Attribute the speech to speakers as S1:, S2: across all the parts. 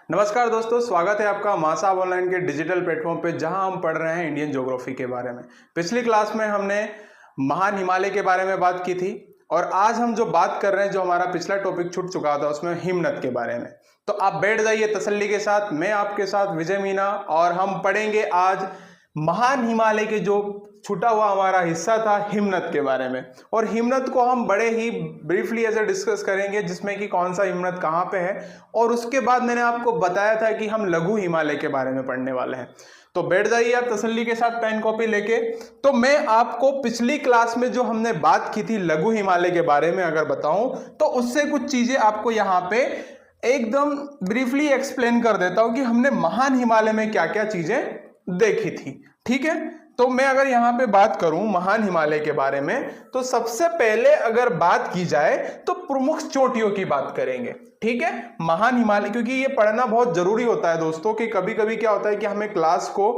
S1: नमस्कार दोस्तों, स्वागत है आपका मां साहब ऑनलाइन के डिजिटल प्लेटफॉर्म पे, जहां हम पढ़ रहे हैं इंडियन ज्योग्राफी के बारे में। पिछली क्लास में हमने महान हिमालय के बारे में बात की थी और आज हम जो बात कर रहे हैं, जो हमारा पिछला टॉपिक छूट चुका था, उसमें हिमनद के बारे में। तो आप बैठ जाइए तसल्ली के साथ, मैं आपके साथ विजय मीना, और हम पढ़ेंगे आज महान हिमालय के जो छूटा हुआ हमारा हिस्सा था हिमनद के बारे में। और हिमनद को हम बड़े ही ब्रीफली ऐसे डिस्कस करेंगे, जिसमें कि कौन सा हिमनद कहाँ पे है, और उसके बाद मैंने आपको बताया था कि हम लघु हिमालय के बारे में पढ़ने वाले हैं। तो बैठ जाइए आप तसल्ली के साथ पेन कॉपी लेके। तो मैं आपको पिछली क्लास में जो हमने बात की थी लघु हिमालय के बारे में अगर बताऊं, तो उससे कुछ चीजें आपको यहाँ पे एकदम ब्रीफली एक्सप्लेन कर देता हूं कि हमने महान हिमालय में क्या क्या चीजें देखी थी। ठीक है, तो मैं अगर यहाँ पे बात करूं महान हिमालय के बारे में, तो सबसे पहले अगर बात की जाए तो प्रमुख चोटियों की बात करेंगे। ठीक है, महान हिमालय, क्योंकि ये पढ़ना बहुत जरूरी होता है दोस्तों, कि कभी कभी क्या होता है कि हमें क्लास को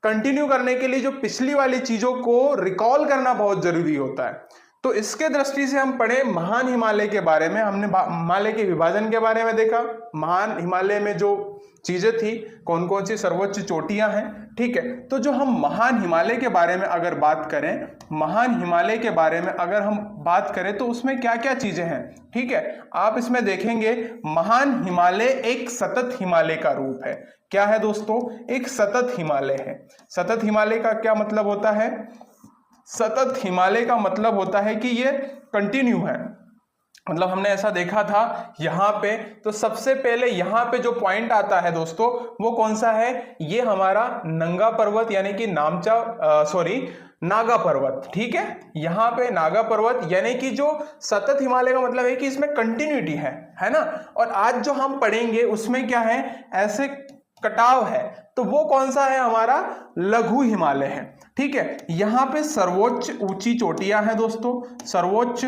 S1: कंटिन्यू करने के लिए जो पिछली वाली चीजों को रिकॉल करना बहुत जरूरी होता है। तो इसके दृष्टि से हम पढ़े महान हिमालय के बारे में। हमने हिमालय के विभाजन के बारे में देखा, महान हिमालय में जो चीजें थी, कौन कौन सी सर्वोच्च चोटियां हैं। ठीक है, तो जो हम महान हिमालय के बारे में अगर बात करें, महान हिमालय के बारे में अगर हम बात करें तो उसमें क्या क्या चीजें हैं। ठीक है, आप इसमें देखेंगे महान हिमालय एक सतत हिमालय का रूप है। क्या है दोस्तों? एक सतत हिमालय है। सतत हिमालय का क्या मतलब होता है? सतत हिमालय का मतलब होता है कि ये कंटिन्यू है। मतलब हमने ऐसा देखा था यहाँ पे, तो सबसे पहले यहाँ पे जो पॉइंट आता है दोस्तों, वो कौन सा है? ये हमारा नंगा पर्वत, यानी कि नागा पर्वत। ठीक है, यहाँ पे नागा पर्वत, यानी कि जो सतत हिमालय का मतलब है कि इसमें कंटिन्यूटी है ना। और आज जो हम पढ़ेंगे उसमें क्या है, ऐसे कटाव है, तो वो कौन सा है? हमारा लघु हिमालय है। ठीक है, यहाँ पे सर्वोच्च ऊंची चोटियां हैं दोस्तों, सर्वोच्च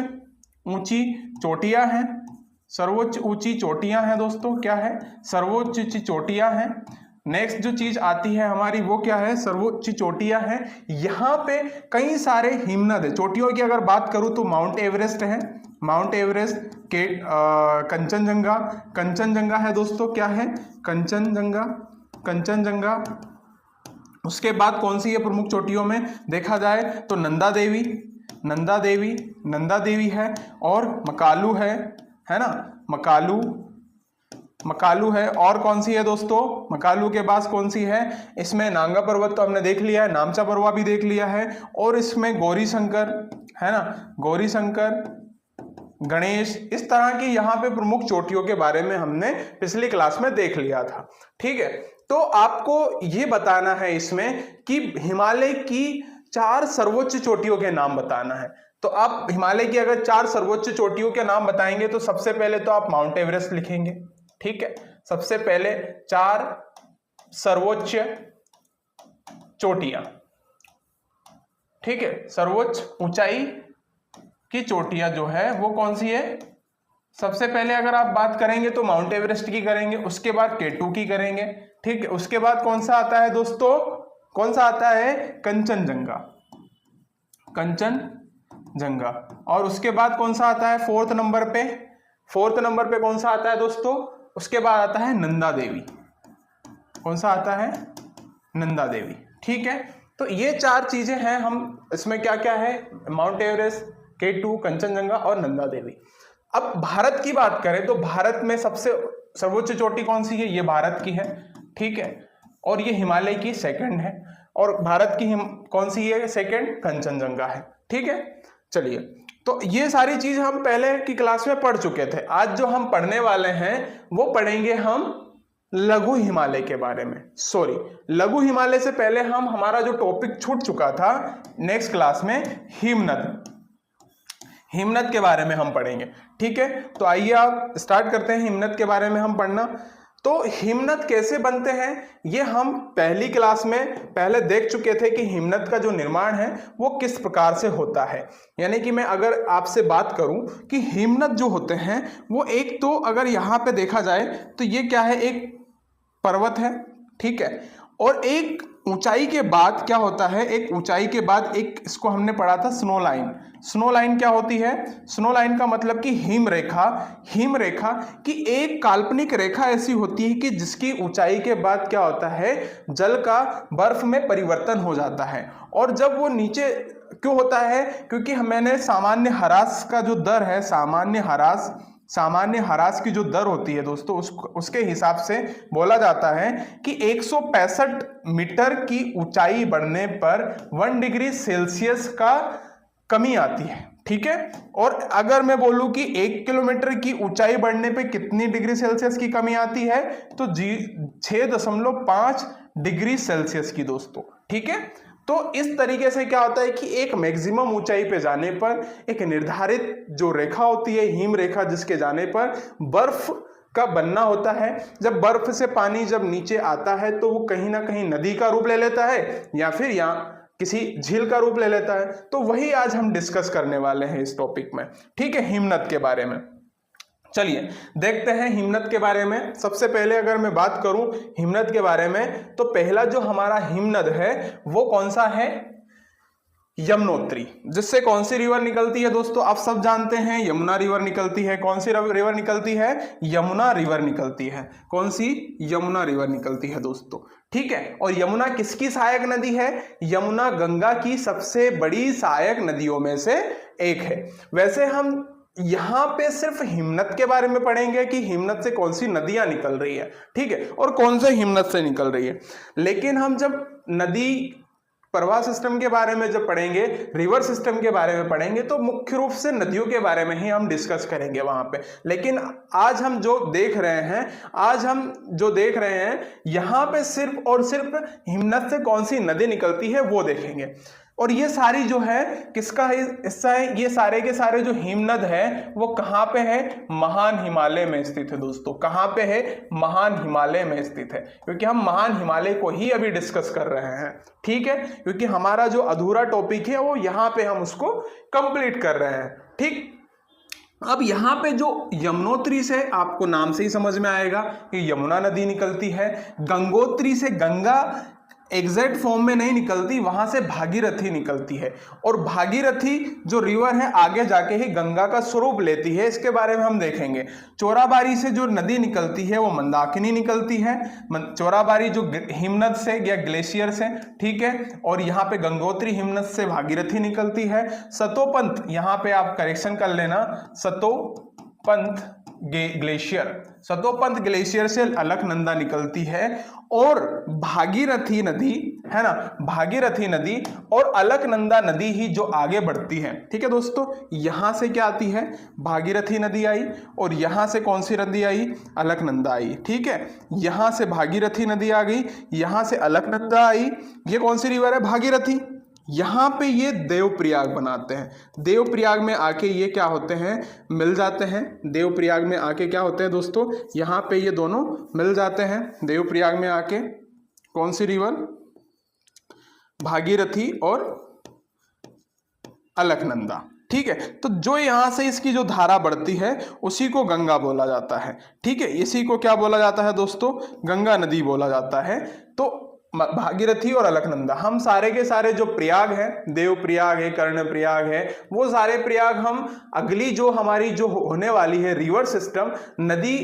S1: ऊंची चोटियां हैं, सर्वोच्च ऊंची चोटियां हैं दोस्तों। क्या है? सर्वोच्च ऊंची चोटियां हैं। नेक्स्ट जो चीज आती है हमारी, वो क्या है? सर्वोच्च चोटियां हैं। यहाँ पे कई सारे हिमनद है। चोटियों की अगर बात करूं तो माउंट एवरेस्ट है, माउंट एवरेस्ट के कंचनजंगा है दोस्तों। क्या है? कंचनजंगा। उसके बाद कौन सी है प्रमुख चोटियों में देखा जाए तो नंदा देवी है, और मकालू है ना, मकालू है। और कौन सी है दोस्तों? मकालू के पास कौन सी है? इसमें नांगा पर्वत तो हमने देख लिया है, नामचा पर्वत भी देख लिया है, और इसमें गौरी शंकर है ना, गौरी शंकर, गणेश, इस तरह की यहाँ पे प्रमुख चोटियों के बारे में हमने पिछली क्लास में देख लिया था। ठीक है, तो आपको ये बताना है इसमें कि हिमालय की 4 सर्वोच्च चोटियों के नाम बताना है। तो आप हिमालय की अगर 4 सर्वोच्च चोटियों के नाम बताएंगे तो सबसे पहले तो आप माउंट एवरेस्ट लिखेंगे। ठीक है, सबसे पहले 4 सर्वोच्च चोटियां। ठीक है, सर्वोच्च ऊंचाई की चोटियां जो है वो कौन सी है? सबसे पहले अगर आप बात करेंगे तो माउंट एवरेस्ट की करेंगे, उसके बाद K2 की करेंगे। ठीक है, उसके बाद कौन सा आता है दोस्तों? कौन सा आता है? कंचनजंगा। और उसके बाद कौन सा आता है? 4th नंबर पे कौन सा आता है दोस्तों? उसके बाद आता है नंदा देवी। कौन सा आता है? नंदा देवी। ठीक है, तो ये 4 चीजें हैं। हम इसमें क्या क्या है? माउंट एवरेस्ट, K2, कंचनजंगा और नंदा देवी। अब भारत की बात करें तो भारत में सबसे सर्वोच्च चोटी कौन सी है? ये भारत की है। ठीक है, और ये हिमालय की सेकंड है, और भारत की कौन सी है? सेकंड कंचनजंगा है। ठीक है, चलिए, तो ये सारी चीज हम पहले की क्लास में पढ़ चुके थे। आज जो हम पढ़ने वाले हैं वो पढ़ेंगे हम लघु हिमालय के बारे में। लघु हिमालय से पहले हमारा जो टॉपिक छूट चुका था नेक्स्ट क्लास में, हिमनद के बारे में हम पढ़ेंगे। ठीक है, तो आइए आप स्टार्ट करते हैं हिमनद के बारे में हम पढ़ना। तो हिमनद कैसे बनते हैं ये हम पहली क्लास में पहले देख चुके थे कि हिमनद का जो निर्माण है वो किस प्रकार से होता है। यानी कि मैं अगर आपसे बात करूं कि हिमनद जो होते हैं वो एक तो अगर यहाँ पे देखा जाए तो ये क्या है? एक पर्वत है। ठीक है, और एक ऊंचाई के बाद क्या होता है, एक ऊंचाई के बाद एक, इसको हमने पढ़ा था स्नो लाइन। स्नो लाइन क्या होती है? स्नो लाइन का मतलब कि हिम रेखा। हिम रेखा की एक काल्पनिक रेखा ऐसी होती है कि जिसकी ऊंचाई के बाद क्या होता है, जल का बर्फ में परिवर्तन हो जाता है। और जब वो नीचे क्यों होता है? क्योंकि मैंने सामान्य ह्रास का जो दर है, सामान्य ह्रास की जो दर होती है दोस्तों, उसके हिसाब से बोला जाता है कि 165 मीटर की ऊंचाई बढ़ने पर 1 डिग्री सेल्सियस का कमी आती है। ठीक है, और अगर मैं बोलूं कि 1 किलोमीटर की ऊंचाई बढ़ने पे कितनी डिग्री सेल्सियस की कमी आती है, तो 6.5 डिग्री सेल्सियस की दोस्तों। ठीक है, तो इस तरीके से क्या होता है कि एक मैक्सिमम ऊंचाई पे जाने पर एक निर्धारित जो रेखा होती है, हिम रेखा, जिसके जाने पर बर्फ का बनना होता है। जब बर्फ से पानी जब नीचे आता है तो वो कहीं ना कहीं नदी का रूप ले लेता है या फिर यहाँ किसी झील का रूप ले लेता है। तो वही आज हम डिस्कस करने वाले हैं इस टॉपिक में। ठीक है, हिमनद के बारे में। चलिए देखते हैं हिमनद के बारे में। सबसे पहले अगर मैं बात करूं हिमनद के बारे में, तो पहला जो हमारा हिमनद है वो कौन सा है? यमुनोत्री। जिससे कौन सी रिवर निकलती है दोस्तों? आप सब जानते हैं यमुना रिवर निकलती है। कौन सी रिवर निकलती है? यमुना रिवर निकलती है। कौन सी? यमुना रिवर निकलती है दोस्तों। ठीक है, और यमुना किसकी सहायक नदी है? यमुना गंगा की सबसे बड़ी सहायक नदियों में से एक है। वैसे हम यहां पे सिर्फ हिमनद के बारे में पढ़ेंगे कि हिमनद से कौन सी नदियां निकल रही है, ठीक है, और कौन से हिमनद से निकल रही है। लेकिन हम जब नदी प्रवाह सिस्टम के बारे में जब पढ़ेंगे, रिवर सिस्टम के बारे में पढ़ेंगे, तो मुख्य रूप से नदियों के बारे में ही हम डिस्कस करेंगे वहां पे। लेकिन आज हम जो देख रहे हैं यहां पे सिर्फ और सिर्फ हिमनद से कौन सी नदी निकलती है वो देखेंगे। और ये सारी जो है किसका हिस्सा है? ये सारे के सारे जो हिमनद है वो कहाँ पे है? महान हिमालय में स्थित है दोस्तों। कहाँ पे है? महान हिमालय में स्थित है, क्योंकि हम महान हिमालय को ही अभी डिस्कस कर रहे हैं। ठीक है, क्योंकि हमारा जो अधूरा टॉपिक है वो यहाँ पे हम उसको कंप्लीट कर रहे हैं। ठीक, अब यहाँ पे जो यमुनोत्री से आपको नाम से ही समझ में आएगा कि यमुना नदी निकलती है। गंगोत्री से गंगा एग्जैक्ट फॉर्म में नहीं निकलती, वहां से भागीरथी निकलती है। और भागीरथी जो रिवर है आगे जाके ही गंगा का स्वरूप लेती है, इसके बारे में हम देखेंगे। चोराबारी से जो नदी निकलती है वो मंदाकिनी निकलती है। चोराबारी जो हिमनद से या ग्लेशियर से, ठीक है, और यहाँ पे गंगोत्री हिमनद से भागीरथी निकलती है। सतोपंथ, यहाँ पे आप करेक्शन कर लेना, सतोपंथ ग्लेशियर से अलकनंदा निकलती है। और भागीरथी नदी है ना, भागीरथी नदी और अलकनंदा नदी ही जो आगे बढ़ती है। ठीक है दोस्तों, यहां से क्या आती है? भागीरथी नदी आई, और यहां से कौन सी नदी आई? अलकनंदा आई। ठीक है, यहां से भागीरथी नदी आ गई, यहां से अलकनंदा आई। ये कौन सी रिवर है? भागीरथी। यहाँ पे ये देवप्रयाग बनाते हैं। देवप्रयाग में आके ये क्या होते हैं? मिल जाते हैं। देवप्रयाग में आके क्या होते हैं दोस्तों? यहाँ पे ये दोनों मिल जाते हैं देवप्रयाग में आके। कौन सी रिवर? भागीरथी और अलकनंदा। ठीक है, तो जो यहाँ से इसकी जो धारा बढ़ती है उसी को गंगा बोला जाता है। ठीक है, इसी को क्या बोला जाता है दोस्तों? गंगा नदी बोला जाता है। तो भागीरथी और अलकनंदा, हम सारे के सारे जो प्रयाग हैं, देव प्रयाग है, कर्ण प्रयाग है, वो सारे प्रयाग हम अगली जो हमारी जो होने वाली है रिवर सिस्टम, नदी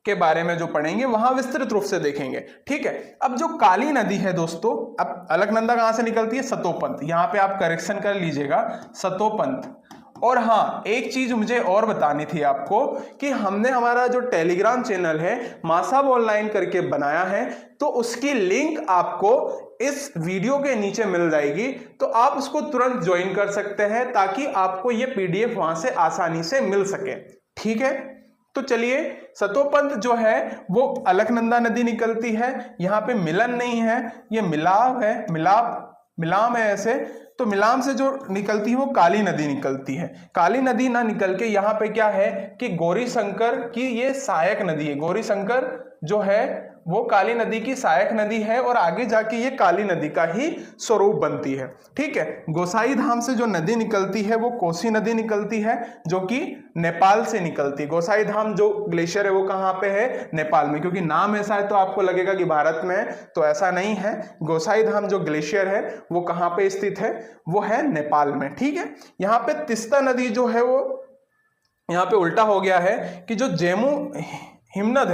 S1: के बारे में जो पढ़ेंगे वहां विस्तृत रूप से देखेंगे। ठीक है, अब जो काली नदी है दोस्तों, अब अलकनंदा कहां से निकलती है? सतोपंथ। यहां पे आप करेक्शन कर लीजिएगा, सतोपंथ। और हाँ, एक चीज मुझे और बतानी थी आपको कि हमने हमारा जो टेलीग्राम चैनल है मासाब ऑनलाइन करके बनाया है, तो उसकी लिंक आपको इस वीडियो के नीचे मिल जाएगी। तो आप उसको तुरंत ज्वाइन कर सकते हैं ताकि आपको ये पीडीएफ वहां से आसानी से मिल सके। ठीक है, तो चलिए, सतोपंथ जो है वो अलकनंदा नदी निकलती है। यहाँ पे मिलन नहीं है, ये मिलाप है, मिलाम है ऐसे। तो मिलाम से जो निकलती है वो काली नदी निकलती है। काली नदी ना निकल के यहाँ पे क्या है कि गौरी शंकर की ये सहायक नदी है। गौरी शंकर जो है वो काली नदी की सहायक नदी है और आगे जाके ये काली नदी का ही स्वरूप बनती है। ठीक है, गोसाई धाम से जो नदी निकलती है वो कोसी नदी निकलती है, जो कि नेपाल से निकलती है। गोसाई धाम जो ग्लेशियर है वो कहाँ पे है? नेपाल में। क्योंकि नाम ऐसा है तो आपको लगेगा कि भारत में है, तो ऐसा नहीं है। गोसाई धाम जो ग्लेशियर है वो कहाँ पे स्थित है? वो है नेपाल में। ठीक है, यहाँ पे तीस्ता नदी जो है वो यहाँ पे उल्टा हो गया है कि जो जेमू हिमनद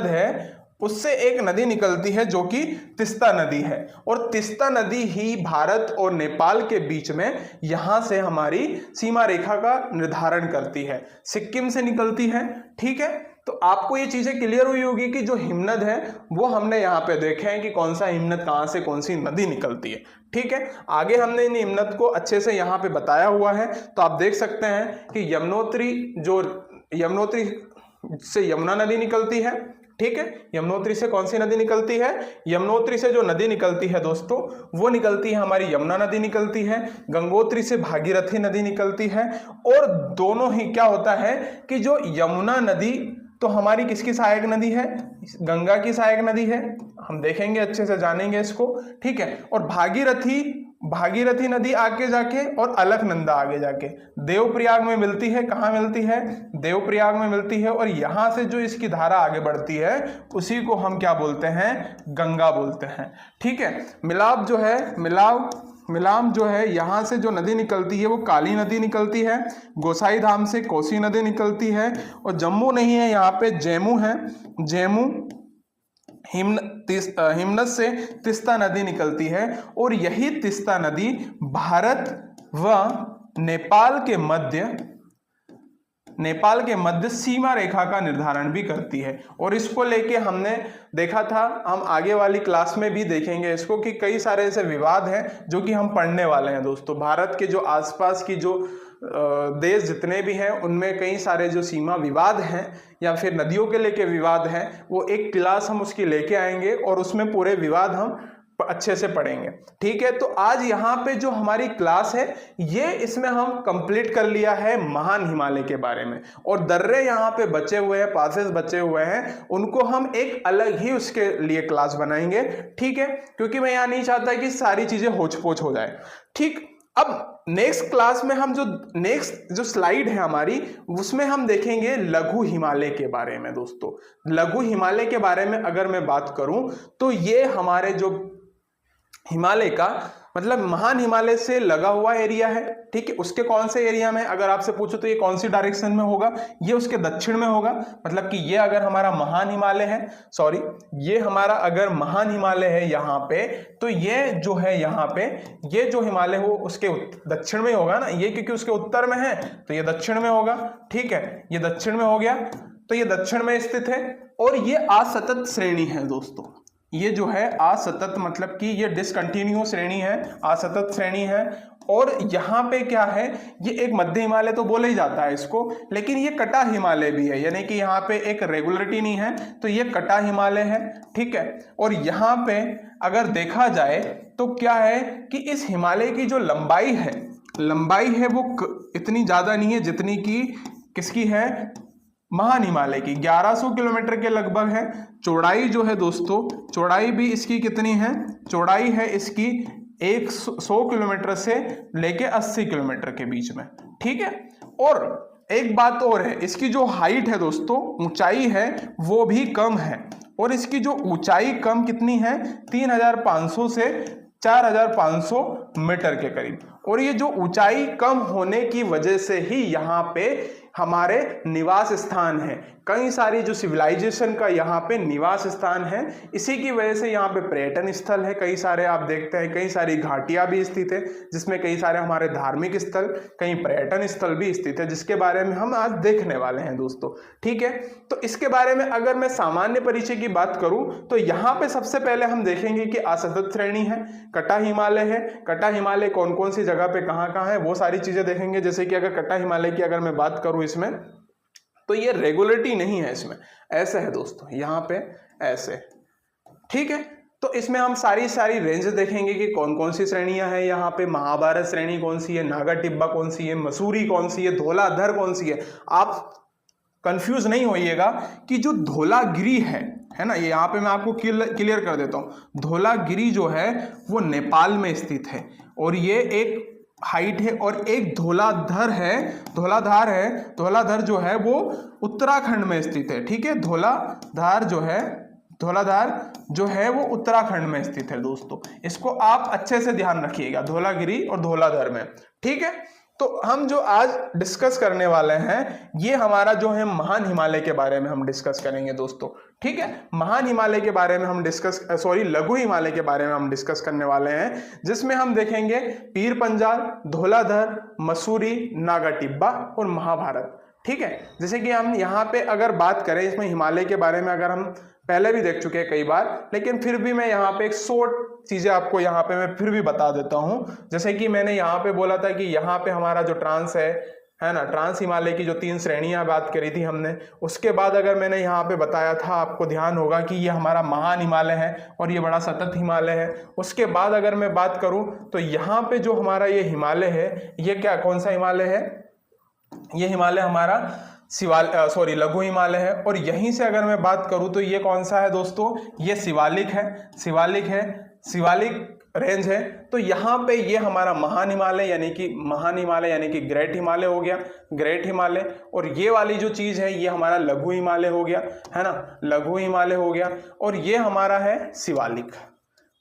S1: है उससे एक नदी निकलती है जो कि तीस्ता नदी है, और तीस्ता नदी ही भारत और नेपाल के बीच में यहां से हमारी सीमा रेखा का निर्धारण करती है, सिक्किम से निकलती है। ठीक है, तो आपको ये चीजें क्लियर हुई होगी कि जो हिमनद है वो हमने यहाँ पे देखे हैं कि कौन सा हिमनद कहाँ से कौन सी नदी निकलती है। ठीक है, आगे हमने इन हिमनद को अच्छे से यहाँ पे बताया हुआ है, तो आप देख सकते हैं कि यमुनोत्री से यमुना नदी निकलती है। ठीक है, यमुनोत्री से कौन सी नदी निकलती है? यमुनोत्री से जो नदी निकलती है दोस्तों वो निकलती है हमारी यमुना नदी निकलती है। गंगोत्री से भागीरथी नदी निकलती है, और दोनों ही क्या होता है कि जो यमुना नदी तो हमारी किसकी सहायक नदी है? गंगा की सहायक नदी है, हम देखेंगे अच्छे से जानेंगे इसको। ठीक है, और भागीरथी नदी आगे जाके और अलकनंदा आगे जाके देवप्रयाग में मिलती है। कहाँ मिलती है? देवप्रयाग में मिलती है, और यहां से जो इसकी धारा आगे बढ़ती है उसी को हम क्या बोलते हैं? गंगा बोलते हैं। ठीक है, मिलाप जो है यहाँ से जो नदी निकलती है वो काली नदी निकलती है, गोसाई धाम से कोसी नदी निकलती है, और जम्मू नहीं है, यहाँ पे जेमू है। जेमू हिमनद से तीस्ता नदी निकलती है, और यही तीस्ता नदी भारत व नेपाल के मध्य सीमा रेखा का निर्धारण भी करती है। और इसको लेके हमने देखा था, हम आगे वाली क्लास में भी देखेंगे इसको, कि कई सारे ऐसे विवाद हैं जो कि हम पढ़ने वाले हैं दोस्तों। भारत के जो आसपास की जो देश जितने भी हैं उनमें कई सारे जो सीमा विवाद हैं या फिर नदियों के लेके विवाद हैं, वो एक क्लास हम उसकी लेके आएंगे और उसमें पूरे विवाद हम अच्छे से पढ़ेंगे। ठीक है, तो आज यहाँ पे जो हमारी क्लास है ये इसमें हम कंप्लीट कर लिया है महान हिमालय के बारे में, और दर्रे यहाँ पे बचे हुए हैं, पासेस बचे हुए हैं, उनको हम एक अलग ही उसके लिए क्लास बनाएंगे। ठीक है, क्योंकि मैं यहाँ नहीं चाहता कि सारी चीजें होच-पोच हो जाए। ठीक, अब नेक्स्ट क्लास में हम नेक्स्ट जो स्लाइड है हमारी उसमें हम देखेंगे लघु हिमालय के बारे में। दोस्तों, लघु हिमालय के बारे में अगर मैं बात करूं तो ये हमारे जो हिमालय का मतलब महान हिमालय से लगा हुआ एरिया है। ठीक है, उसके कौन से एरिया में अगर आपसे पूछो तो ये कौन सी डायरेक्शन में होगा? ये उसके दक्षिण में होगा। मतलब कि ये अगर हमारा महान हिमालय है, ये हमारा अगर महान हिमालय है यहाँ पे, तो ये जो है यहाँ पे ये जो हिमालय हो उसके दक्षिण में होगा ना, ये क्योंकि उसके उत्तर में है तो ये दक्षिण में होगा। ठीक है, ये दक्षिण में हो गया, तो ये दक्षिण में स्थित है, और ये असतत श्रेणी है दोस्तों। ये जो है असतत मतलब कि ये डिसकंटिन्यूअस श्रेणी है, असतत श्रेणी है। और यहाँ पे क्या है, ये एक मध्य हिमालय तो बोला ही जाता है इसको, लेकिन ये कटा हिमालय भी है, यानी कि यहाँ पे एक रेगुलरिटी नहीं है, तो ये कटा हिमालय है। ठीक है, और यहाँ पे अगर देखा जाए तो क्या है कि इस हिमालय की जो लंबाई है वो इतनी ज्यादा नहीं है जितनी कि किसकी है? महान हिमालय की 1100 किलोमीटर के लगभग है। चौड़ाई जो है दोस्तों, चौड़ाई भी इसकी कितनी है? चौड़ाई है इसकी 100 किलोमीटर से लेके 80 किलोमीटर के बीच में। ठीक है, और एक बात और है, इसकी जो हाइट है दोस्तों, ऊंचाई है वो भी कम है, और इसकी जो ऊंचाई कम कितनी है? 3500 से 4500 मीटर के करीब। और ये जो ऊंचाई कम होने की वजह से ही यहाँ पे हमारे निवास स्थान है, कई सारी जो सिविलाइजेशन का यहाँ पे निवास स्थान है, इसी की वजह से यहाँ पे पर्यटन स्थल है कई सारे। आप देखते हैं कई सारी घाटियां भी स्थित है जिसमें कई सारे हमारे धार्मिक स्थल, कई पर्यटन स्थल भी स्थित है, जिसके बारे में हम आज देखने वाले हैं दोस्तों। ठीक है, तो इसके बारे में अगर मैं सामान्य परिचय की बात करूं तो यहाँ पे सबसे पहले हम देखेंगे कि असतत श्रेणी है, कटा हिमालय है। कटा हिमालय कौन कौन सी जगह पे कहाँ है वो सारी चीजें देखेंगे। जैसे कि अगर कटा हिमालय की अगर मैं बात करूं इसमें, तो ये रेगुलरिटी नहीं है, इसमें ऐसे है दोस्तों, यहाँ पे ऐसे। ठीक है, तो इसमें हम सारी रेंज देखेंगे कि कौन कौन सी श्रेणियां हैं यहाँ पे। महाभारत श्रेणी कौन सी है, नागा टिब्बा कौन सी है, मसूरी कौन सी है, धौलाधर कौन सी है। आप कंफ्यूज नहीं होइएगा कि जो धौलागिरी है ना, ये यहाँ पे मैं आपको क्लियर कर देता हूँ। धौलागिरी जो है वो नेपाल में स्थित है और ये एक हाइट है, और एक धौलाधर है, धौलाधर जो है वो उत्तराखंड में स्थित है। ठीक है, धौलाधार जो है वो उत्तराखंड में स्थित है दोस्तों। इसको आप अच्छे से ध्यान रखिएगा, धौलागिरी और धौलाधर में। ठीक है, तो हम जो आज डिस्कस करने वाले हैं ये हमारा जो है महान हिमालय के बारे में हम डिस्कस करेंगे दोस्तों। ठीक है, महान हिमालय के बारे में हम लघु हिमालय के बारे में हम डिस्कस करने वाले हैं, जिसमें हम देखेंगे पीर पंजाल, धौलाधर, मसूरी, नागा टिब्बा और महाभारत। ठीक है, जैसे कि हम यहाँ पे अगर बात करें, इसमें हिमालय के बारे में अगर हम पहले भी देख चुके हैं कई बार, लेकिन फिर भी मैं यहाँ पे एक शॉर्ट चीजें आपको यहाँ पे मैं फिर भी बता देता हूँ। जैसे कि मैंने यहाँ पे बोला था कि यहाँ पे हमारा जो ट्रांस है ना, ट्रांस हिमालय की जो 3 श्रेणियां बात करी थी हमने, उसके बाद अगर मैंने यहाँ पे बताया था, आपको ध्यान होगा कि ये हमारा महान हिमालय है और ये बड़ा सतत हिमालय है। उसके बाद अगर मैं बात करूँ तो यहाँ पे जो हमारा ये हिमालय है, ये कौन सा हिमालय है, ये हिमालय हमारा लघु हिमालय है। और यहीं से अगर मैं बात करूं तो ये कौन सा है दोस्तों, ये शिवालिक रेंज है। तो यहाँ पे ये हमारा महान हिमालय यानी कि ग्रेट हिमालय हो गया, ग्रेट हिमालय। और ये वाली जो चीज है ये हमारा लघु हिमालय हो गया, है ना, लघु हिमालय हो गया। और ये हमारा है शिवालिक।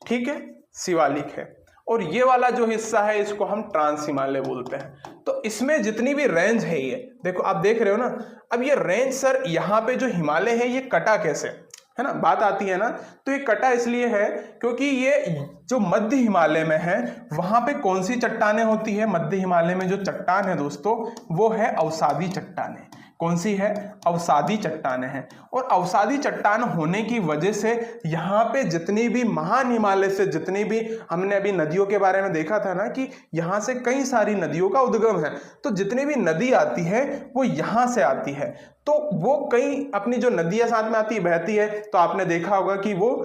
S1: ठीक है, शिवालिक है। और ये वाला जो हिस्सा है इसको हम ट्रांस हिमालय बोलते हैं। तो इसमें जितनी भी रेंज है, ये देखो आप देख रहे हो ना। अब ये रेंज सर यहाँ पे जो हिमालय है ये कटा कैसे, है ना, बात आती है ना। तो ये कटा इसलिए है क्योंकि ये जो मध्य हिमालय में है वहां पे कौन सी चट्टानें होती है, मध्य हिमालय में जो चट्टान है दोस्तों वो है अवसादी चट्टानें। कौन सी है, अवसादी चट्टानें हैं। और अवसादी चट्टान होने की वजह से यहाँ पे जितनी भी महान हिमालय से जितनी भी, हमने अभी नदियों के बारे में देखा था ना कि यहाँ से कई सारी नदियों का उद्गम है, तो जितनी भी नदी आती है वो यहाँ से आती है। तो वो कई अपनी जो नदियाँ साथ में आती बहती है, तो आपने देखा होगा कि वो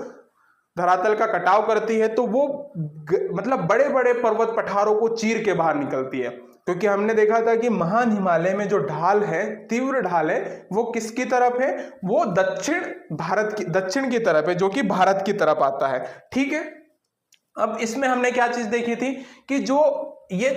S1: धरातल का कटाव करती है, तो वो मतलब बड़े बड़े पर्वत पठारों को चीर के बाहर निकलती है। क्योंकि हमने देखा था कि महान हिमालय में जो ढाल है, तीव्र ढाल है, वो किसकी तरफ है, वो दक्षिण की तरफ है, जो कि भारत की तरफ आता है। ठीक है, अब इसमें हमने क्या चीज देखी थी कि जो ये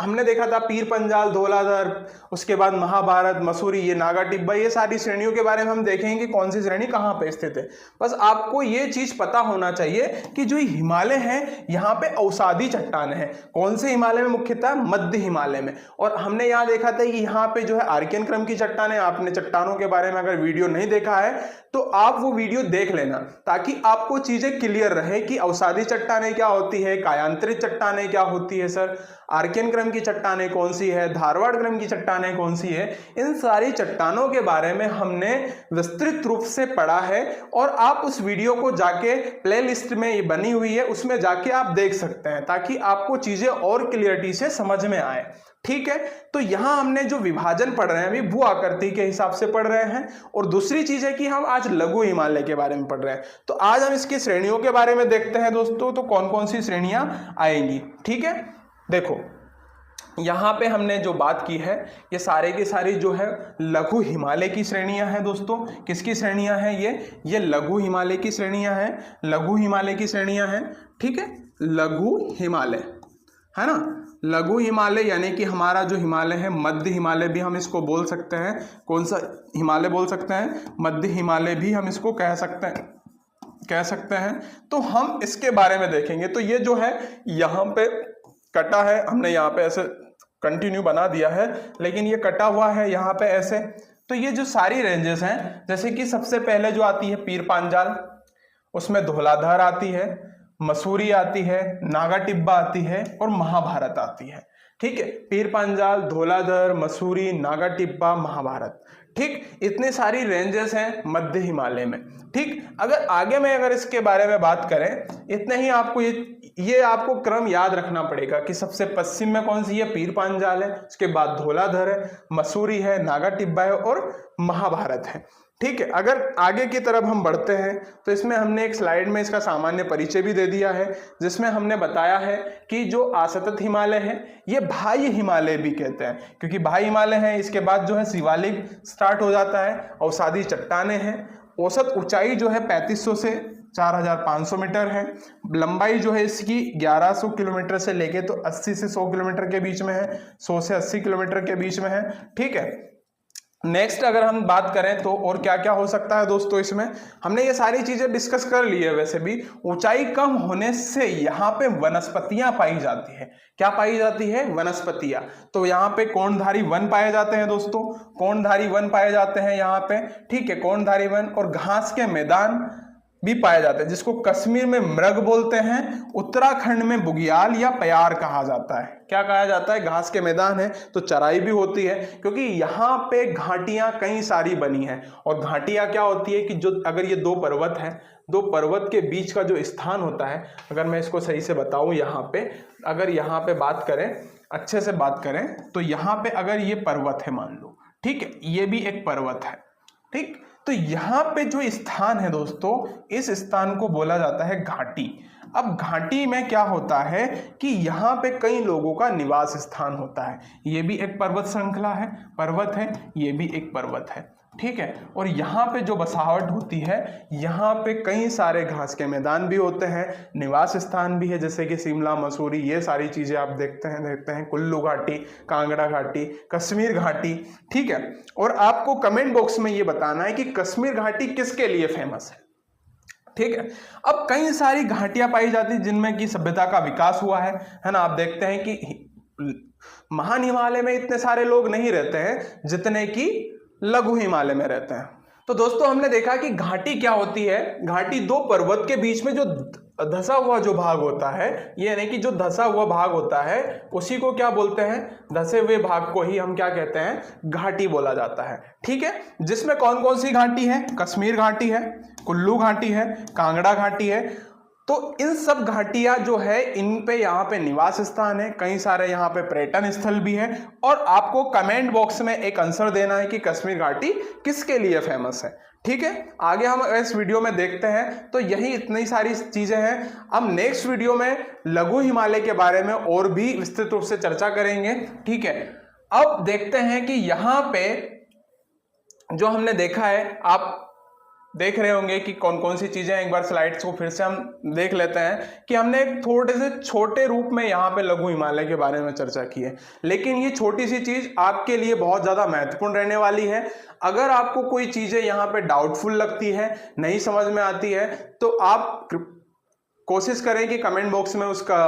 S1: हमने देखा था पीर पंजाल, धौलाधर, उसके बाद महाभारत, मसूरी, ये नागा टिब्बा, ये सारी श्रेणियों के बारे में हम देखेंगे कौन सी श्रेणी कहाँ पे स्थित है। बस आपको ये चीज पता होना चाहिए कि जो हिमालय है यहाँ पे अवसादी चट्टान है। कौन से हिमालय में, मुख्यतः मध्य हिमालय में। और हमने यहाँ देखा था कि यहाँ पे जो है आर्कियन क्रम की चट्टान है। आपने चट्टानों के बारे में अगर वीडियो नहीं देखा है तो आप वो वीडियो देख लेना, ताकि आपको चीजें क्लियर रहे कि अवसादी चट्टानें क्या होती है, कायांतरित चट्टानें क्या होती है सर, आर्कियन क्रम की चट्टानें कौन सी है, धारवाड़ क्रम की चट्टानें कौन सी है। इन सारी चट्टानों के बारे में हमने विस्तृत रूप से पढ़ा है, और आप उस वीडियो को जाके प्लेलिस्ट में ये बनी हुई है उसमें जाके आप देख सकते हैं, ताकि आपको चीजें और क्लियरिटी से समझ में आए। ठीक है, तो यहां हमने जो विभाजन पढ़ रहे हैं अभी भू आकृति के हिसाब से पढ़ रहे हैं। और दूसरी चीज है कि हम आज लघु हिमालय के बारे में पढ़ रहे हैं। तो आज हम इसकी श्रेणियों के बारे में देखते हैं दोस्तों, तो कौन कौन सी श्रेणियां आएंगी। ठीक है, देखो यहाँ पे हमने जो बात की है ये सारे की सारी जो है लघु हिमालय की श्रेणियां हैं दोस्तों। किसकी श्रेणियां हैं ये लघु हिमालय की श्रेणियां हैं, लघु हिमालय की श्रेणियां हैं। ठीक है, लघु हिमालय है ना, लघु हिमालय यानी कि हमारा जो हिमालय है, मध्य हिमालय भी हम इसको बोल सकते हैं। कौन सा हिमालय बोल सकते हैं, मध्य हिमालय भी हम इसको कह सकते हैं। तो हम इसके बारे में देखेंगे। तो ये जो है यहाँ पे कटा है, हमने यहाँ पे ऐसे कंटिन्यू बना दिया है, लेकिन ये कटा हुआ है यहाँ पे ऐसे। तो ये जो सारी रेंजेस हैं, जैसे कि सबसे पहले जो आती है पीर पांजाल, उसमें धौलाधर आती है, मसूरी आती है, नागा टिब्बा आती है और महाभारत आती है। ठीक है, पीर पांजाल, धौलाधर, मसूरी, नागा टिब्बा, महाभारत। ठीक, इतनी सारी रेंजेस हैं मध्य हिमालय में। ठीक, अगर आगे में अगर इसके बारे में बात करें, इतने ही आपको ये आपको क्रम याद रखना पड़ेगा कि सबसे पश्चिम में कौन सी है, पीर पांजाल है, उसके बाद धौलाधर है, मसूरी है, नागा टिब्बा है और महाभारत है। ठीक है। अगर आगे की तरफ हम बढ़ते हैं तो इसमें हमने एक स्लाइड में इसका सामान्य परिचय भी दे दिया है, जिसमें हमने बताया है कि जो असतत हिमालय है ये बाह्य हिमालय भी कहते हैं, क्योंकि बाह्य हिमालय है, इसके बाद जो है शिवालिक स्टार्ट हो जाता है, अवसादी चट्टाने हैं। औसत ऊंचाई जो है 3500 से 4500 मीटर है। लंबाई जो है इसकी 1100 किलोमीटर से लेके तो 80 से 100 किलोमीटर के बीच में है, 100 से 80 किलोमीटर के बीच में है। ठीक है। नेक्स्ट अगर हम बात करें तो और क्या क्या हो सकता है दोस्तों, इसमें हमने ये सारी चीजें डिस्कस कर ली है। वैसे भी ऊंचाई कम होने से यहाँ पे वनस्पतियां पाई जाती है। क्या पाई जाती है? वनस्पतियां। तो यहाँ पे कोणधारी वन पाए जाते हैं दोस्तों, कोणधारी वन पाए जाते हैं यहाँ पे। ठीक है, कोणधारी वन। और घास के मैदान भी पाए जाते हैं, जिसको कश्मीर में मृग बोलते हैं, उत्तराखंड में बुग्याल या प्यार कहा जाता है। क्या कहा जाता है? घास के मैदान है तो चराई भी होती है, क्योंकि यहाँ पे घाटियां कई सारी बनी हैं। और घाटियां क्या होती है कि जो अगर ये दो पर्वत है, दो पर्वत के बीच का जो स्थान होता है, अगर मैं इसको सही से बताऊं, यहाँ पे अगर यहाँ पे बात करें, अच्छे से बात करें तो यहाँ पे अगर ये पर्वत है मान लो, ठीक है, ये भी एक पर्वत है, ठीक। तो यहाँ पे जो स्थान है दोस्तों, इस स्थान को बोला जाता है घाटी। अब घाटी में क्या होता है कि यहाँ पे कई लोगों का निवास स्थान होता है। ये भी एक पर्वत श्रृंखला है, पर्वत है, ये भी एक पर्वत है, ठीक है। और यहाँ पे जो बसावट होती है, यहाँ पे कई सारे घास के मैदान भी होते हैं, निवास स्थान भी है, जैसे कि शिमला, मसूरी, ये सारी चीजें आप देखते हैं कुल्लू घाटी, कांगड़ा घाटी, कश्मीर घाटी, ठीक है। और आपको कमेंट बॉक्स में ये बताना है कि कश्मीर घाटी किसके लिए फेमस है, ठीक है। अब कई सारी घाटियां पाई जाती हैं जिनमें कि सभ्यता का विकास हुआ है ना। आप देखते हैं कि महान हिमालय में इतने सारे लोग नहीं रहते हैं जितने कि लघु हिमालय में रहते हैं। तो दोस्तों हमने देखा कि घाटी क्या होती है। घाटी दो पर्वत के बीच में जो धसा हुआ जो भाग होता है, ये यानी कि जो धसा हुआ भाग होता है उसी को क्या बोलते हैं? धसे हुए भाग को ही हम क्या कहते हैं? घाटी बोला जाता है, ठीक है। जिसमें कौन कौन सी घाटी है? कश्मीर घाटी है, कुल्लू घाटी है, कांगड़ा घाटी है। तो इन सब घाटियां जो है, इन पे यहाँ पे निवास स्थान है, कई सारे यहाँ पे पर्यटन स्थल भी है। और आपको कमेंट बॉक्स में एक आंसर देना है कि कश्मीर घाटी किसके लिए फेमस है, ठीक है। आगे हम इस वीडियो में देखते हैं। तो यही इतनी सारी चीजें हैं। अब नेक्स्ट वीडियो में लघु हिमालय के बारे में और भी विस्तृत रूप से चर्चा करेंगे, ठीक है। अब देखते हैं कि यहाँ पे जो हमने देखा है, आप देख रहे होंगे कि कौन कौन सी चीजें, एक बार स्लाइड्स को फिर से हम देख लेते हैं कि हमने एक थोड़े से छोटे रूप में यहाँ पे लघु हिमालय के बारे में चर्चा की है, लेकिन ये छोटी सी चीज आपके लिए बहुत ज्यादा महत्वपूर्ण रहने वाली है। अगर आपको कोई चीजें यहाँ पे डाउटफुल लगती है, नहीं समझ में आती है, तो आप कोशिश करें कि कमेंट बॉक्स में उसका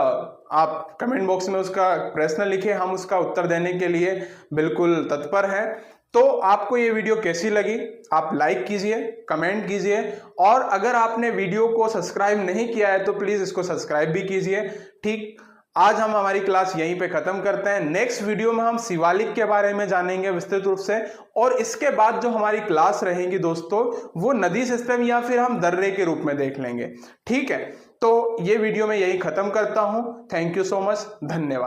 S1: प्रश्न लिखें, हम उसका उत्तर देने के लिए बिल्कुल तत्पर हैं। तो आपको ये वीडियो कैसी लगी, आप लाइक कीजिए, कमेंट कीजिए, और अगर आपने वीडियो को सब्सक्राइब नहीं किया है तो प्लीज इसको सब्सक्राइब भी कीजिए, ठीक। आज हम हमारी क्लास यहीं पे खत्म करते हैं। नेक्स्ट वीडियो में हम शिवालिक के बारे में जानेंगे विस्तृत रूप से, और इसके बाद जो हमारी क्लास रहेगी दोस्तों, वो नदी सिस्टम या फिर हम दर्रे के रूप में देख लेंगे, ठीक है। तो ये वीडियो मैं यही खत्म करता हूं। थैंक यू सो मच, धन्यवाद।